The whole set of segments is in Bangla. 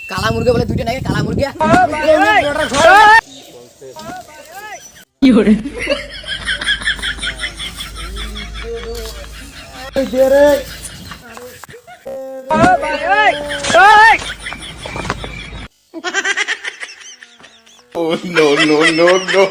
কালা মুরগি বলে দুইটা নাকি কালা মুরগি কি হরে দে রে Oh no no no no!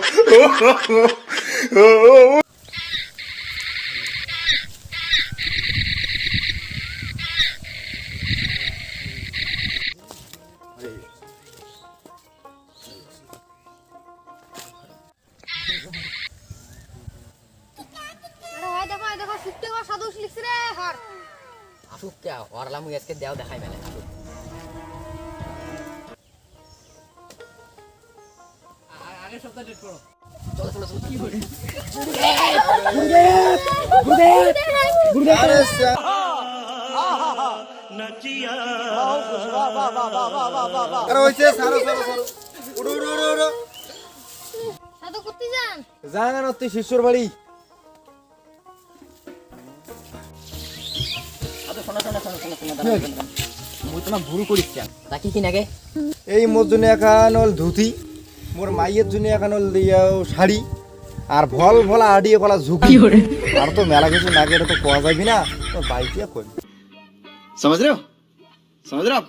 দেখো সুপ্তে কর সাধু লিখছ রে হর আসুক কে ওরলা মুই আজকে দেও দেখাই মেলে আসুক আগে সপ্তাহ ডেট করো চলো চলো চলো কি করে আরে আরে হইছে সারো সারো সারো উড়ো উড়ো উড়ো উড়ো সাধু করতে যান জানা না তুই শিশুর বাড়ি আচ্ছা শোনা শোনা শোনা শোনা শোনা মুই তোমাক ভুল করিস কেন তাকি কি নাগে এই মোর জন্য এখন হল ধুতি মোর মাইয়ের জন্য এখন হল দিয়াও শাড়ি আর ভল ভলা আডিয়ে কলা ঝুঁকি আর তো মেলা কিছু নাগে এটা তো পাওয়া যাবি না তোর বাড়িতে কই समझ रहे हो? समझ रहे हो आप?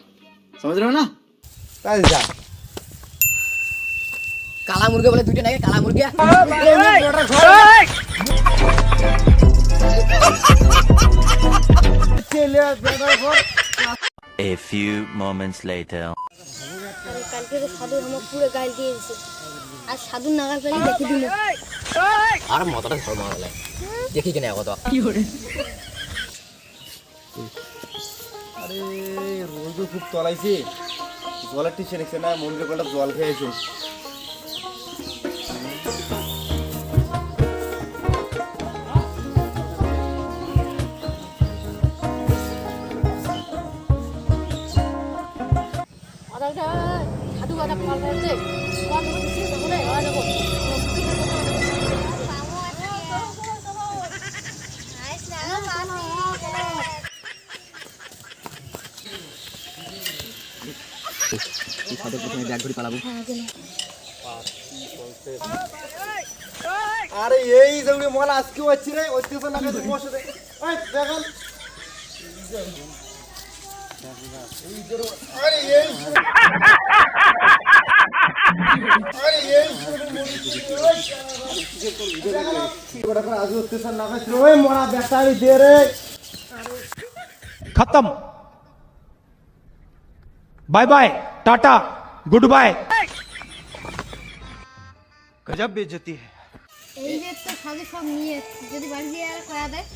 समझ रहे हो ना? তাই যা কালা মুরগি বলে দুইটা নাকি কালা মুরগি A few moments later. কালকে তো সাধু আমার পুরো গাল দিয়ে দিয়েছে আর সাধু নাগাল পালি দেখে দিল আর মতটা ধর্ম হলে দেখি কিনা কত কি হরে আরে রোজ খুব তলাইছে জলের টিসে নিচ্ছে না মন্দিরে কটা জল খেয়েছো সাধু কথা কল করতে কল করতে তাহলে আওয়াজ যাবো সাথে প্রথমে ব্যাগ ধরে পালাবো আরে এই যেগুলি মল আজকে হচ্ছে রে ওইতে না কাছে বসে রে ওই দেখেন আরে এই আরে এই বড় করে আজ হচ্ছে না কাছে ওই মরা বেটারি দে রে खत्म bye bye ta-ta goodbye गजब बेइज्जती है এই যে তো সাধু সব নিয়ে যদি বাড়ি দিয়ে আর খাওয়া দেয়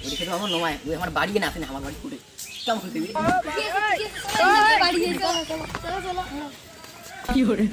ওদিকে তো আমার নয় ওই আমার বাড়ি না আসেন আমার বাড়ি কুড়ে কেমন খুলতে দিবি বাড়ি দিয়ে চলো চলো চলো কি হরে